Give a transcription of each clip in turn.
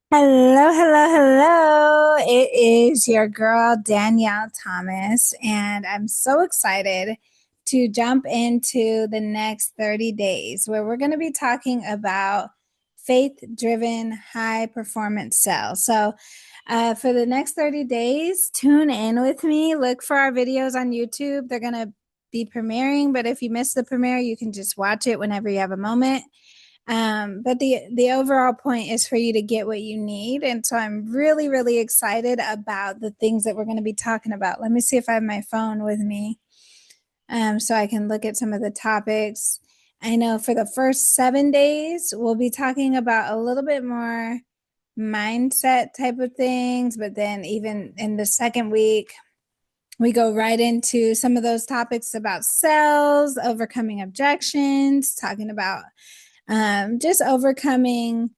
Hello, hello, hello. It is your girl, Danielle Thomas, and I'm so excited to jump into the next 30 days where we're going to be talking about faith-driven high performance sales. For the next 30 days, tune in with me. Look for our videos on YouTube. They're going to be premiering, but if you miss the premiere, you can just watch it whenever you have a moment. But the overall point is for you to get what you need. And so I'm really, really excited about the things that we're going to be talking about. Let me see if I have my phone with me, so I can look at some of the topics. I know for the first 7 days, we'll be talking about a little bit more mindset type of things, but then even in the second week, we go right into some of those topics about sales, overcoming objections, talking about just overcoming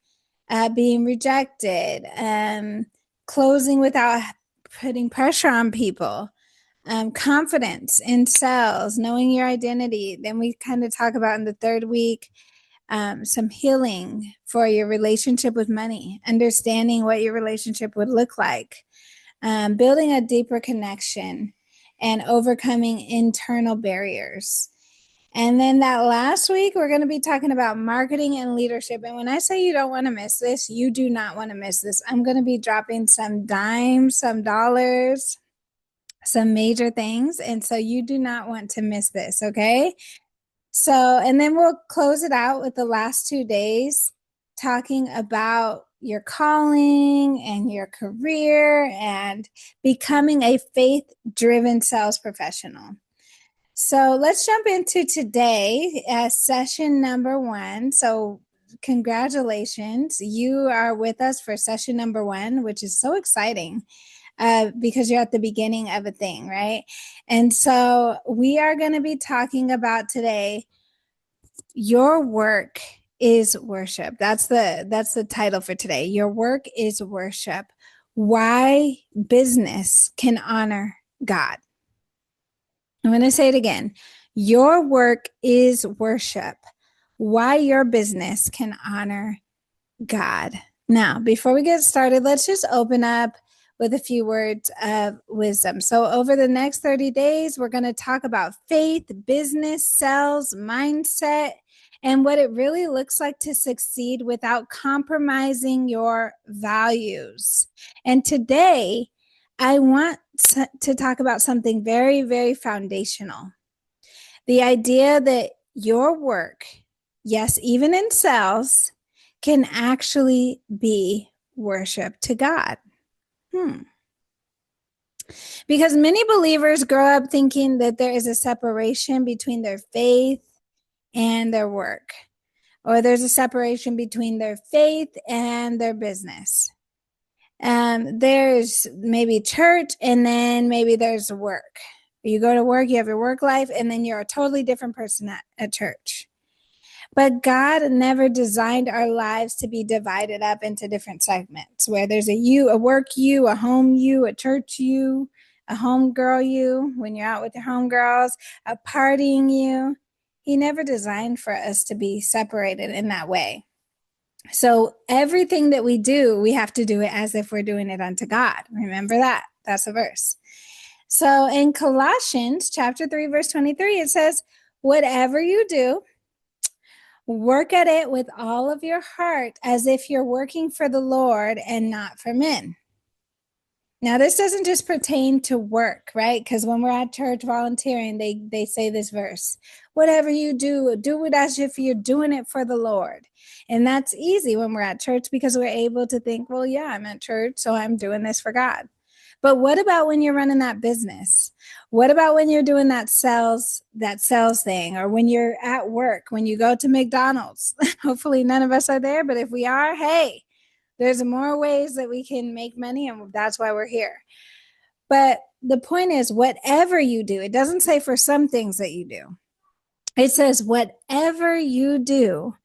being rejected, closing without putting pressure on people, confidence in sales, knowing your identity. Then we kind of talk about in the third week some healing for your relationship with money, understanding what your relationship would look like, building a deeper connection, and overcoming internal barriers. And then that last week, we're going to be talking about marketing and leadership. And when I say you don't want to miss this, you do not want to miss this. I'm going to be dropping some dimes, some dollars, some major things. And so you do not want to miss this. Okay. And then we'll close it out with the last 2 days talking about your calling and your career and becoming a faith driven sales professional. So let's jump into today as session number 1. So congratulations. You are with us for session number 1, which is so exciting because you're at the beginning of a thing, right? And so we are going to be talking about today, your work is worship. That's the title for today. Your work is worship. Why business can honor God. I'm going to say it again. Your work is worship. Why your business can honor God. Now, before we get started, let's just open up with a few words of wisdom. So, over the next 30 days, we're going to talk about faith, business, sales, mindset, and what it really looks like to succeed without compromising your values. And today, I want to talk about something very, very foundational. The idea that your work, yes, even in sales, can actually be worship to God. Because many believers grow up thinking that there is a separation between their faith and their work, or there's a separation between their faith and their business. There's maybe church, and then maybe there's work. You go to work, you have your work life, and then you're a totally different person at church. But God never designed our lives to be divided up into different segments where there's a you, a work you, a home you, a church you, a home girl you, when you're out with your home girls, a partying you. He never designed for us to be separated in that way. So everything that we do, we have to do it as if we're doing it unto God. Remember that. That's a verse. So in Colossians chapter 3, verse 23, it says, whatever you do, work at it with all of your heart as if you're working for the Lord and not for men. Now, this doesn't just pertain to work, right? Because when we're at church volunteering, they say this verse, whatever you do, do it as if you're doing it for the Lord. And that's easy when we're at church because we're able to think, well, yeah, I'm at church, so I'm doing this for God. But what about when you're running that business? What about when you're doing that sales thing, or when you're at work, when you go to McDonald's? Hopefully none of us are there, but if we are, hey, there's more ways that we can make money, and that's why we're here. But the point is, whatever you do, it doesn't say for some things that you do. It says, whatever you do,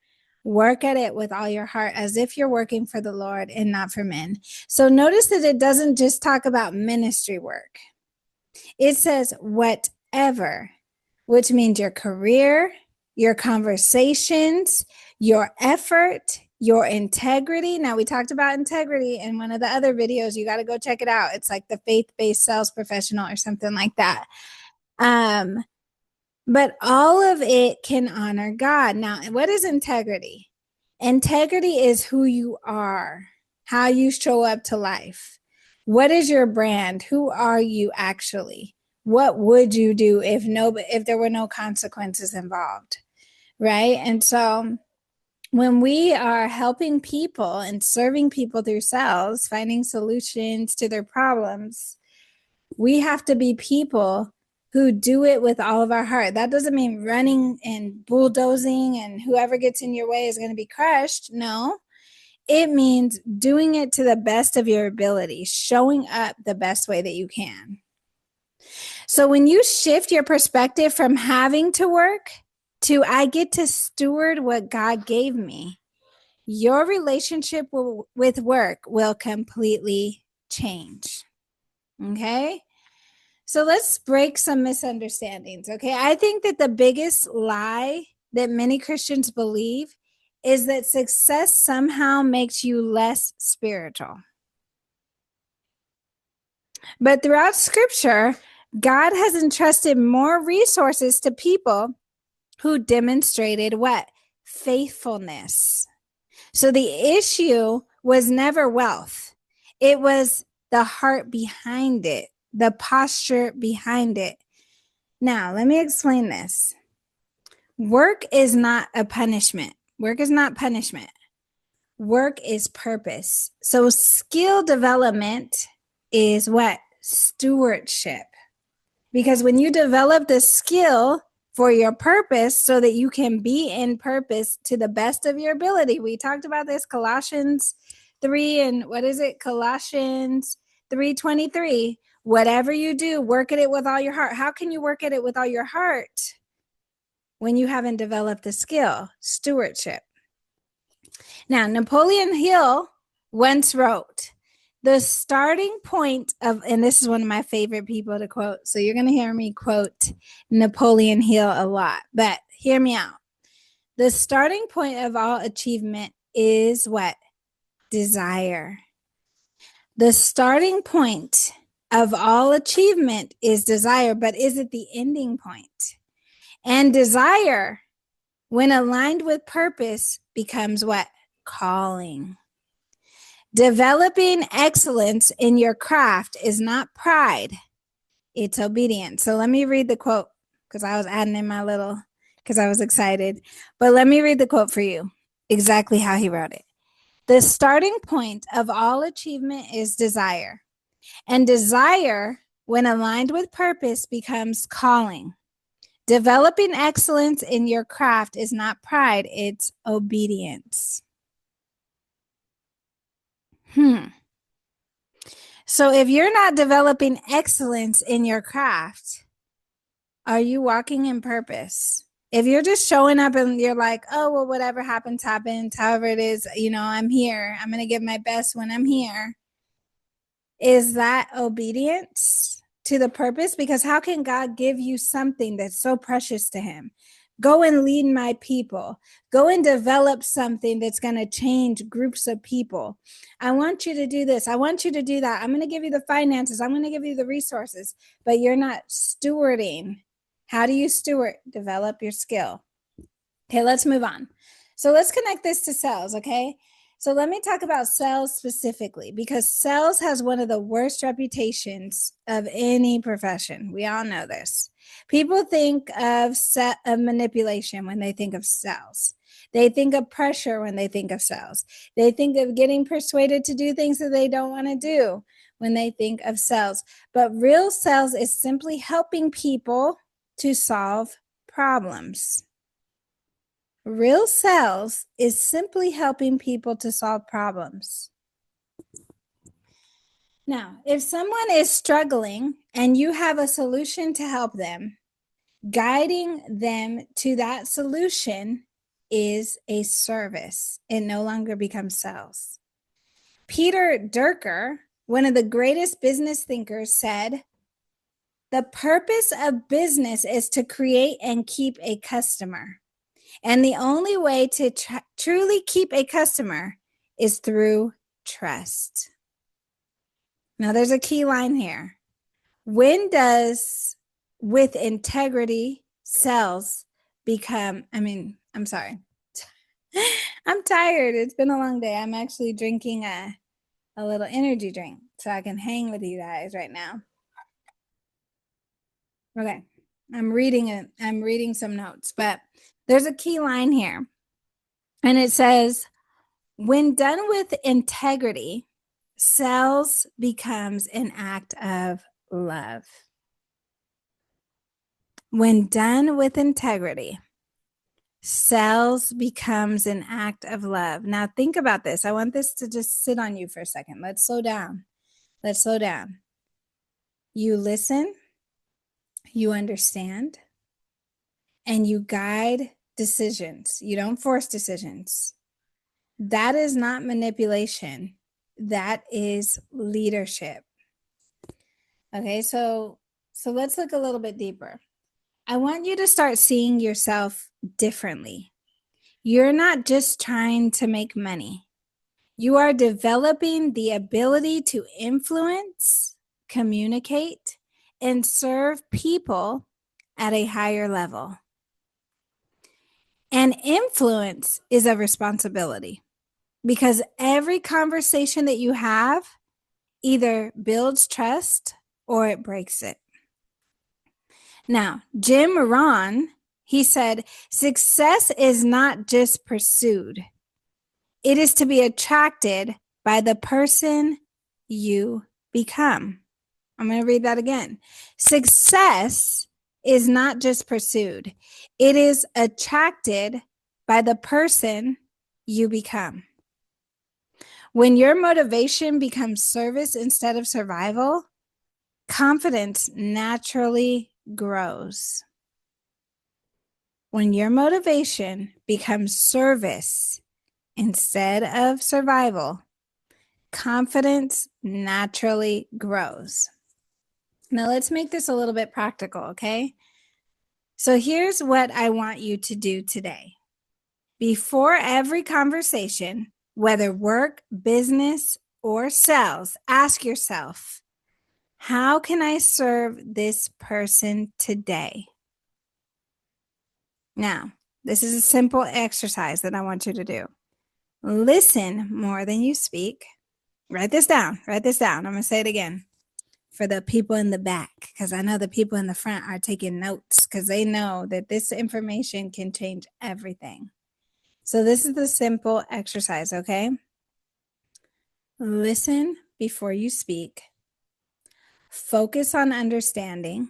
work at it with all your heart as if you're working for the Lord and not for men. So notice that it doesn't just talk about ministry work. It says whatever, which means your career, your conversations, your effort, your integrity. Now, we talked about integrity in one of the other videos. You got to go check it out. It's like the faith-based sales professional or something like that. But all of it can honor God. Now, what is integrity? Integrity is who you are, how you show up to life. What is your brand? Who are you actually? What would you do if there were no consequences involved? Right? And so when we are helping people and serving people through sales, finding solutions to their problems, we have to be people who do it with all of our heart. That doesn't mean running and bulldozing and whoever gets in your way is going to be crushed. No, it means doing it to the best of your ability, showing up the best way that you can. So when you shift your perspective from having to work to I get to steward what God gave me, your relationship with work will completely change. Okay? So let's break some misunderstandings. Okay? I think that the biggest lie that many Christians believe is that success somehow makes you less spiritual. But throughout scripture, God has entrusted more resources to people who demonstrated what? Faithfulness. So the issue was never wealth. It was the heart behind it, the posture behind it. Now, let me explain this. Work is not a punishment. Work is not punishment. Work is purpose. So skill development is what? Stewardship. Because when you develop the skill for your purpose so that you can be in purpose to the best of your ability. We talked about this, Colossians 3 and what is it? Colossians 3:23. Whatever you do, work at it with all your heart. How can you work at it with all your heart when you haven't developed the skill? Stewardship. Now, Napoleon Hill once wrote, the starting point of, and this is one of my favorite people to quote, so you're going to hear me quote Napoleon Hill a lot, but hear me out. The starting point of all achievement is what? Desire. The starting point of all achievement is desire, but is it the ending point? And desire, when aligned with purpose, becomes what? Calling. Developing excellence in your craft is not pride, it's obedience. So let me read the quote because I was adding in my little, because I was excited. But let me read the quote for you, exactly how he wrote it. The starting point of all achievement is desire. And desire, when aligned with purpose, becomes calling. Developing excellence in your craft is not pride, it's obedience. So if you're not developing excellence in your craft, are you walking in purpose? If you're just showing up and you're like, oh, well, whatever happens, happens, however it is, I'm here. I'm going to give my best when I'm here. Is that obedience to the purpose? Because how can God give you something that's so precious to him? Go and lead my people. Go and develop something that's going to change groups of people. I want you to do this. I want you to do that. I'm going to give you the finances. I'm going to give you the resources, but you're not stewarding. How do you steward? Develop your skill. Okay, let's move on. So let's connect this to sales, okay? So let me talk about sales specifically because sales has one of the worst reputations of any profession. We all know this. People think of manipulation when they think of sales. They think of pressure when they think of sales. They think of getting persuaded to do things that they don't want to do when they think of sales. But real sales is simply helping people to solve problems. Real sales is simply helping people to solve problems. Now, if someone is struggling and you have a solution to help them, guiding them to that solution is a service. It no longer becomes sales. Peter Drucker, one of the greatest business thinkers, said, the purpose of business is to create and keep a customer. And the only way to truly keep a customer is through trust. Now, there's a key line here. When does with integrity sales become, I'm sorry. I'm tired. It's been a long day. I'm actually drinking a little energy drink so I can hang with you guys right now. Okay. I'm reading some notes, but there's a key line here. And it says, when done with integrity, sales becomes an act of love. When done with integrity, sales becomes an act of love. Now think about this. I want this to just sit on you for a second. Let's slow down. You listen, you understand, and you guide decisions. You don't force decisions. That is not manipulation. That is leadership. Okay, so let's look a little bit deeper. I want you to start seeing yourself differently. You're not just trying to make money. You are developing the ability to influence, communicate, and serve people at a higher level. And influence is a responsibility because every conversation that you have either builds trust or it breaks it. Now, Jim Rohn, he said, success is not just pursued. It is to be attracted by the person you become. I'm going to read that again. Success is not just pursued. It is attracted by the person you become. When your motivation becomes service instead of survival, confidence naturally grows. When your motivation becomes service instead of survival, confidence naturally grows. Now let's make this a little bit practical, okay? So here's what I want you to do today. Before every conversation, whether work, business, or sales, ask yourself, how can I serve this person today? Now, this is a simple exercise that I want you to do. Listen more than you speak. Write this down. I'm going to say it again for the people in the back, because I know the people in the front are taking notes because they know that this information can change everything. So this is the simple exercise, okay? Listen before you speak. Focus on understanding.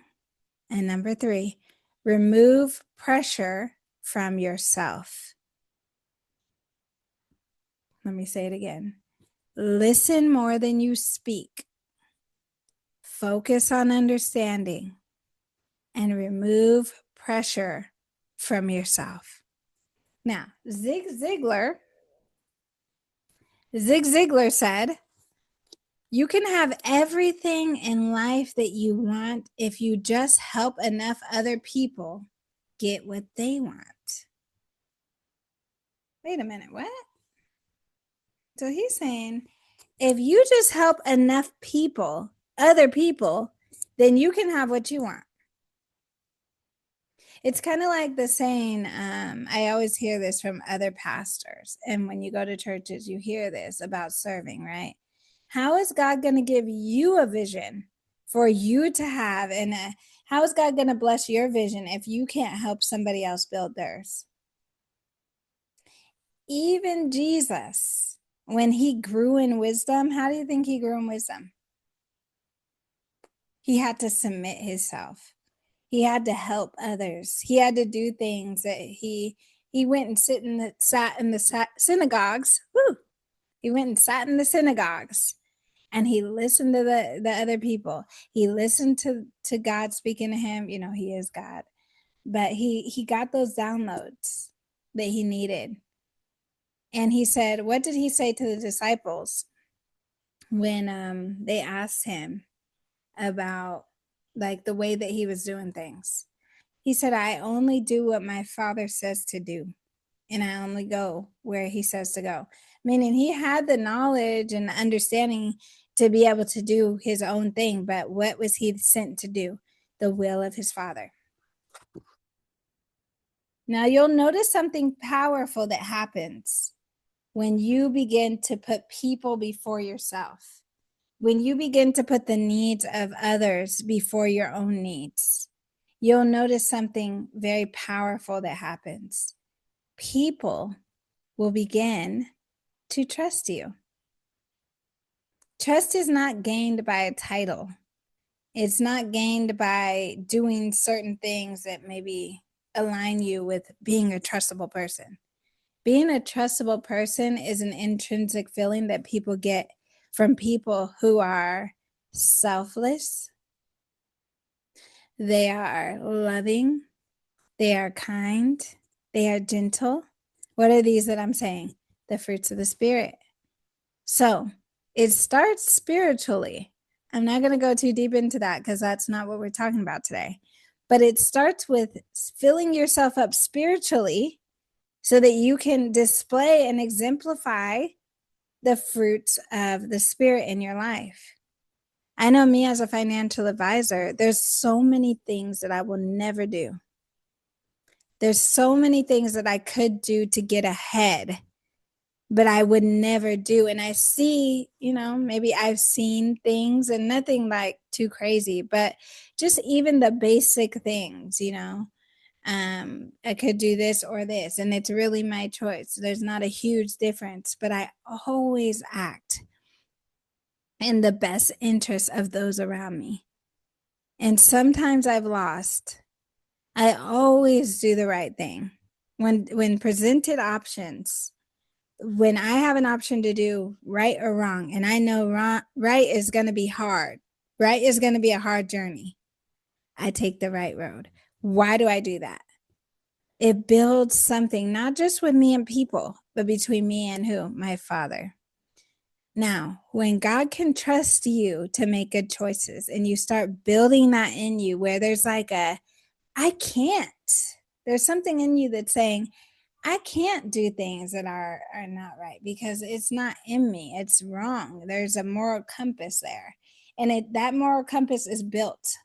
And number 3, remove pressure from yourself. Let me say it again. Listen more than you speak. Focus on understanding and remove pressure from yourself. Now, Zig Ziglar said, you can have everything in life that you want if you just help enough other people get what they want. Wait a minute, what? So he's saying, if you just help enough people, other people, then you can have what you want. It's kind of like the saying, I always hear this from other pastors. And when you go to churches, you hear this about serving, right? How is God going to give you a vision for you to have? And how is God going to bless your vision if you can't help somebody else build theirs? Even Jesus, when he grew in wisdom, how do you think he grew in wisdom? He had to submit himself. He had to help others. He had to do things that he went and sat in the synagogues. Woo! He went and sat in the synagogues and he listened to the other people. He listened to God speaking to him. You know, he is God. But he got those downloads that he needed. And he said, what did he say to the disciples when they asked him about like the way that he was doing things? He said, I only do what my Father says to do. and I only go where he says to go. Meaning he had the knowledge and the understanding to be able to do his own thing, but what was he sent to do? The will of his Father. Now you'll notice something powerful that happens when you begin to put people before yourself, when you begin to put the needs of others before your own needs. You'll notice something very powerful that happens. People will begin to trust you. Trust is not gained by a title. It's not gained by doing certain things that maybe align you with being a trustable person. Being a trustable person is an intrinsic feeling that people get from people who are selfless, they are loving, they are kind, they are gentle. What are these that I'm saying? The fruits of the Spirit. So it starts spiritually. I'm not going to go too deep into that because that's not what we're talking about today. But it starts with filling yourself up spiritually so that you can display and exemplify the fruits of the Spirit in your life. I know me as a financial advisor, there's so many things that I will never do. There's so many things that I could do to get ahead, but I would never do. And I see, maybe I've seen things and nothing like too crazy, but just even the basic things, I could do this or this, and it's really my choice. There's not a huge difference, but I always act in the best interest of those around me. And sometimes I've lost. I always do the right thing. When presented options, when I have an option to do right or wrong, and I know right is going to be hard, right is going to be a hard journey, I take the right road. Why do I do that? It builds something, not just with me and people, but between me and who? My Father. Now, when God can trust you to make good choices and you start building that in you where there's like I can't, there's something in you that's saying, I can't do things that are not right because it's not in me. It's wrong. There's a moral compass there. And that moral compass is built.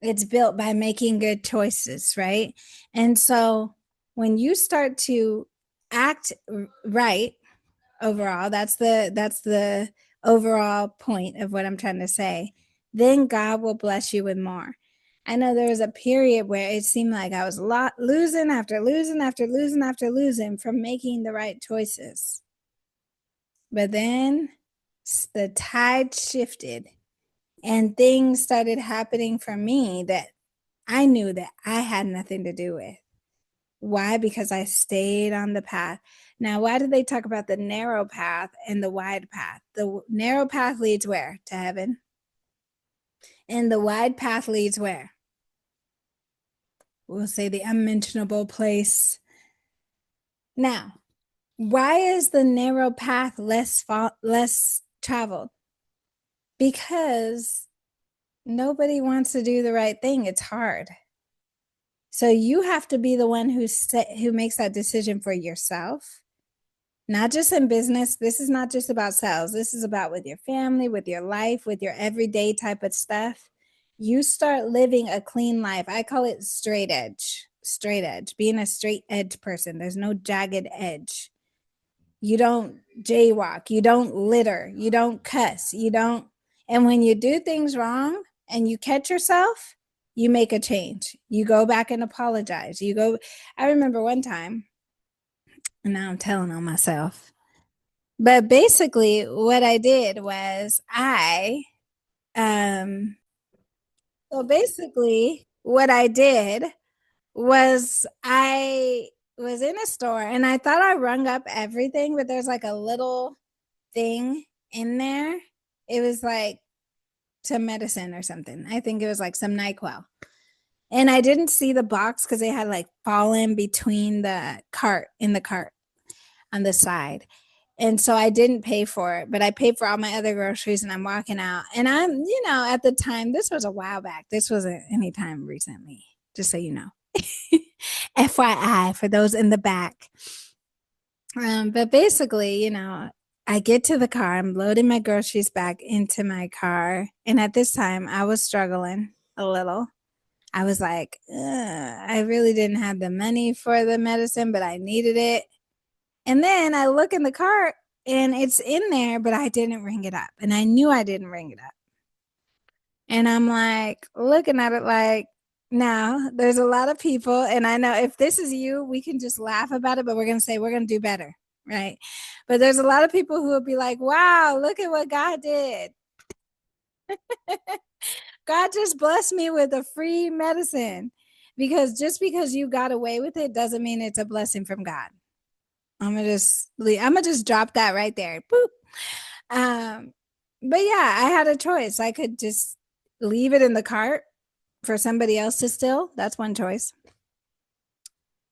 It's built by making good choices, right? And so when you start to act right overall, that's the overall point of what I'm trying to say, then God will bless you with more. I know there was a period where it seemed like I was losing after losing after losing after losing from making the right choices. But then the tide shifted and things started happening for me that I knew that I had nothing to do with. Why? Because I stayed on the path. Now, why do they talk about the narrow path and the wide path? The narrow path leads where? To heaven. And the wide path leads where? We'll say the unmentionable place. Now, why is the narrow path less traveled? Because nobody wants to do the right thing. It's hard. So you have to be the one who makes that decision for yourself. Not just in business. This is not just about sales. This is about with your family, with your life, with your everyday type of stuff. You start living a clean life. I call it straight edge, being a straight edge person. There's no jagged edge. You don't jaywalk. You don't litter. You don't cuss. And when you do things wrong and you catch yourself, you make a change. You go back and apologize. I remember one time, and now I'm telling on myself. But basically, what I did was so basically, what I did was I was in a store and I thought I rung up everything, but there's like a little thing in there. It was like some medicine or something. I think it was like some NyQuil. And I didn't see the box because it had like fallen between the cart on the side. And so I didn't pay for it, but I paid for all my other groceries and I'm walking out. And at the time, this was a while back. This wasn't any time recently, just so you know. FYI for those in the back. But basically, I get to the car, I'm loading my groceries back into my car. And at this time, I was struggling a little. I was like, I really didn't have the money for the medicine, but I needed it. And then I look in the cart and it's in there, but I didn't ring it up. And I knew I didn't ring it up. And I'm like looking at it like, now there's a lot of people. And I know if this is you, we can just laugh about it, but we're going to say we're going to do better. Right. But there's a lot of people who will be like, wow, look at what God did. God just blessed me with a free medicine. Because just because you got away with it doesn't mean it's a blessing from God. I'm gonna just drop that right there. Boop. But yeah, I had a choice. I could just leave it in the cart for somebody else to steal. That's one choice.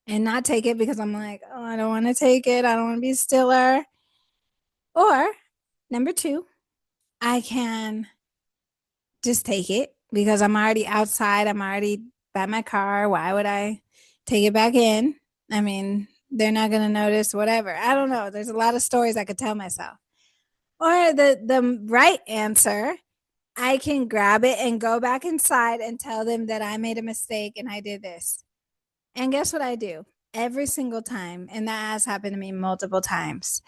And not take it because I'm like, oh, I don't want to take it. I don't want to be a stealer. Or number two, I can just take it because I'm already outside. I'm already by my car. Why would I take it back in? I mean, they're not going to notice, whatever. I don't know. There's a lot of stories I could tell myself. Or the right answer, I can grab it and go back inside and tell them that I made a mistake and I did this. And guess what I do? Every single time, and that has happened to me multiple times,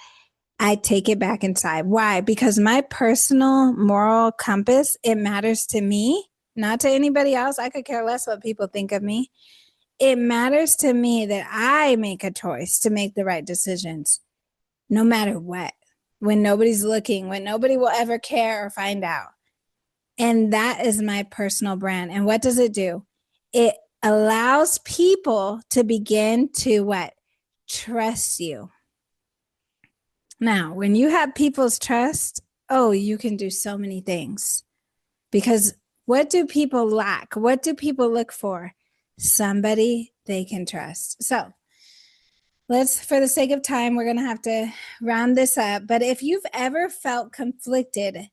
I take it back inside. Why? Because my personal moral compass, it matters to me, not to anybody else. I could care less what people think of me. It matters to me that I make a choice to make the right decisions, no matter what, when nobody's looking, when nobody will ever care or find out. And that is my personal brand. And what does it do? It allows people to begin to what? Trust you. Now, when you have people's trust, oh, you can do so many things. Because what do people lack? What do people look for? Somebody they can trust. So for the sake of time, we're going to have to round this up. But if you've ever felt conflicted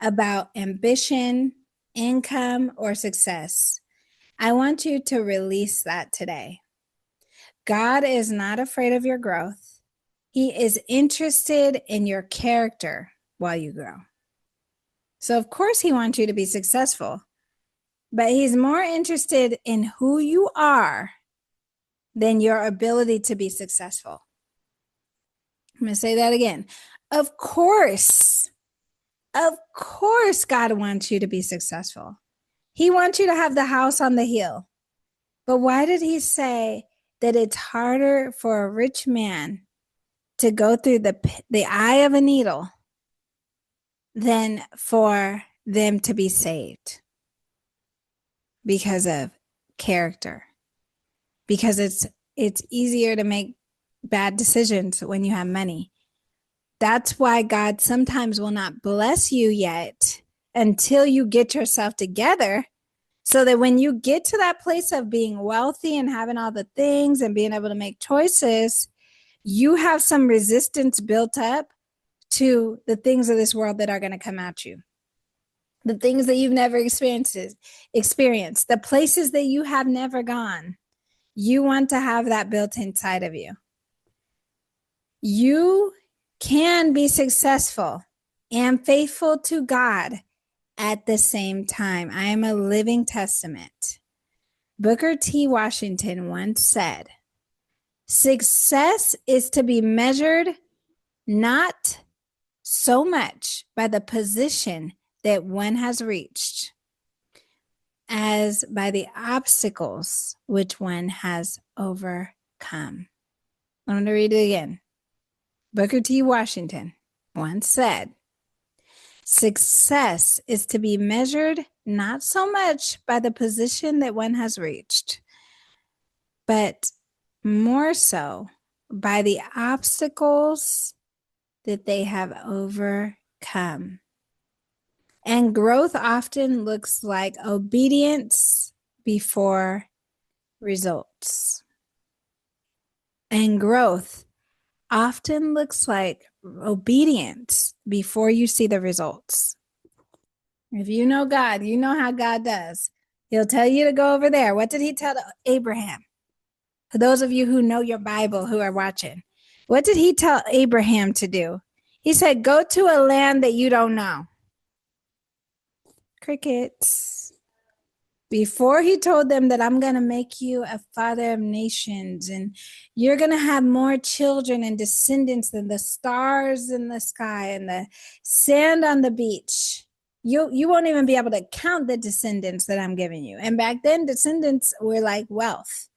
about ambition, income, or success, I want you to release that today. God is not afraid of your growth. He is interested in your character while you grow. So, of course, he wants you to be successful, but he's more interested in who you are than your ability to be successful. I'm going to say that again. Of course, God wants you to be successful. He wants you to have the house on the hill. But why did he say that it's harder for a rich man to go through the eye of a needle than for them to be saved? Because of character. Because it's easier to make bad decisions when you have money. That's why God sometimes will not bless you yet until you get yourself together, so that when you get to that place of being wealthy and having all the things and being able to make choices, you have some resistance built up to the things of this world that are going to come at you. The things that you've never experienced, the places that you have never gone. You want to have that built inside of you. You can be successful and faithful to God at the same time. I am a living testament. Booker T. Washington once said, success is to be measured not so much by the position that one has reached as by the obstacles which one has overcome. I'm going to read it again. Booker T. Washington once said, success is to be measured not so much by the position that one has reached, but more so by the obstacles that they have overcome. And growth often looks like obedience before results. And growth often looks like obedience before you see the results. If you know God, you know how God does. He'll tell you to go over there. What did he tell Abraham? For those of you who know your Bible who are watching, what did he tell Abraham to do? He said, go to a land that you don't know. Crickets. Before he told them that I'm going to make you a father of nations and you're going to have more children and descendants than the stars in the sky and the sand on the beach. You won't even be able to count the descendants that I'm giving you. And back then, descendants were like wealth.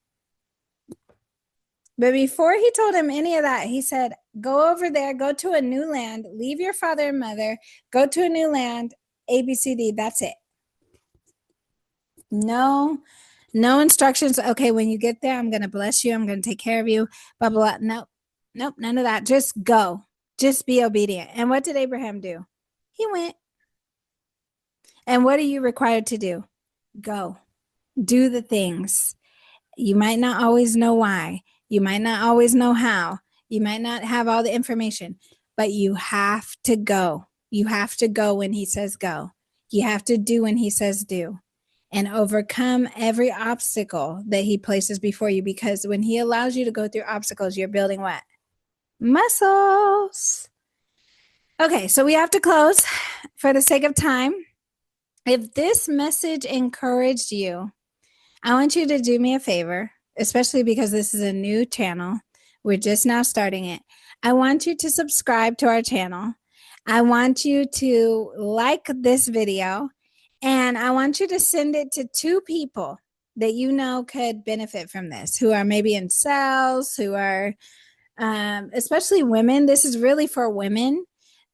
But before he told him any of that, he said, go over there, go to a new land, leave your father and mother, go to a new land, ABCD, that's it. No instructions. Okay, when you get there, I'm going to bless you. I'm going to take care of you. Blah, blah, blah. Nope, none of that. Just go. Just be obedient. And what did Abraham do? He went. And what are you required to do? Go. Do the things. You might not always know why. You might not always know how. You might not have all the information, but you have to go. You have to go when he says go. You have to do when he says do. And overcome every obstacle that he places before you, because when he allows you to go through obstacles, you're building what? Muscles. Okay, so we have to close for the sake of time. If this message encouraged you, I want you to do me a favor, especially because this is a new channel. We're just now starting it. I want you to subscribe to our channel. I want you to like this video. And I want you to send it to 2 people that you know could benefit from this, who are maybe in sales, who are, especially women. This is really for women.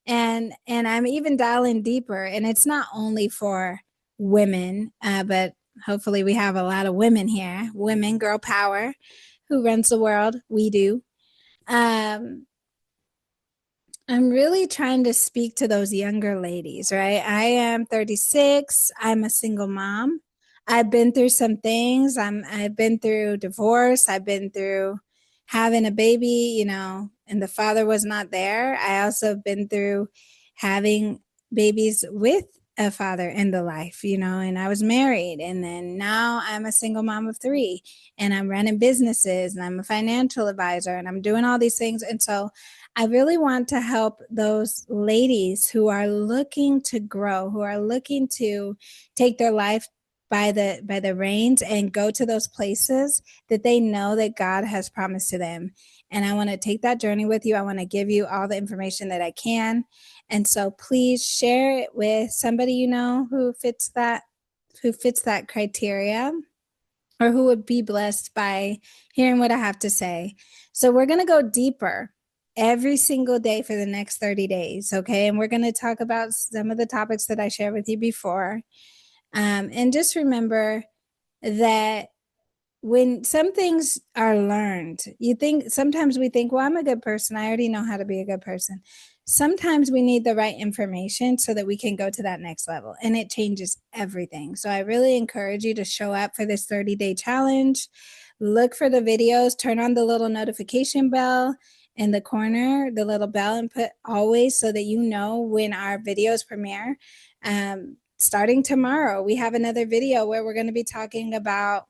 And I'm even dialing deeper. And it's not only for women, but hopefully we have a lot of women here, women, girl power, who runs the world. We do. I'm really trying to speak to those younger ladies, right? I am 36. I'm a single mom. I've been through some things. I've been through divorce. I've been through having a baby, and the father was not there. I also have been through having babies with a father in the life, and I was married. And then now I'm a single mom of 3 and I'm running businesses and I'm a financial advisor and I'm doing all these things. And so I really want to help those ladies who are looking to grow, who are looking to take their life by the reins and go to those places that they know that God has promised to them. And I want to take that journey with you. I want to give you all the information that I can. And so please share it with somebody you know who fits that criteria, or who would be blessed by hearing what I have to say. So we're going to go deeper every single day for the next 30 days. Okay. And we're going to talk about some of the topics that I shared with you before. And just remember that when some things are learned, sometimes we think, well, I'm a good person. I already know how to be a good person. Sometimes we need the right information so that we can go to that next level, and it changes everything. So I really encourage you to show up for this 30-day challenge. Look for the videos, turn on the little notification bell in the corner, the little bell, and put always, so that you know when our videos premiere. Starting tomorrow, we have another video where we're going to be talking about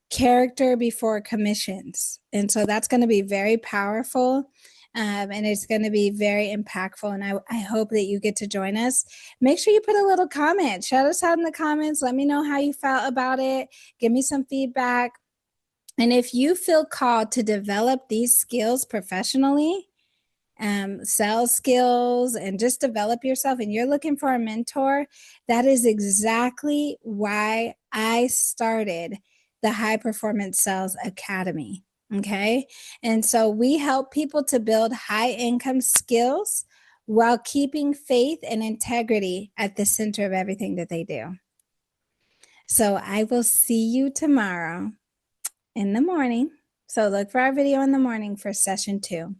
character before commissions. And so that's going to be very powerful. And it's going to be very impactful. And I hope that you get to join us. Make sure you put a little comment. Shout us out in the comments. Let me know how you felt about it. Give me some feedback. And if you feel called to develop these skills professionally, sales skills, and just develop yourself, and you're looking for a mentor, that is exactly why I started the High Performance Sales Academy. Okay. And so we help people to build high income skills while keeping faith and integrity at the center of everything that they do. So I will see you tomorrow in the morning. So look for our video in the morning for session 2.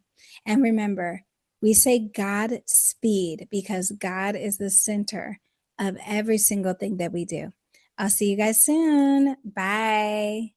And remember, we say God speed because God is the center of every single thing that we do. I'll see you guys soon. Bye.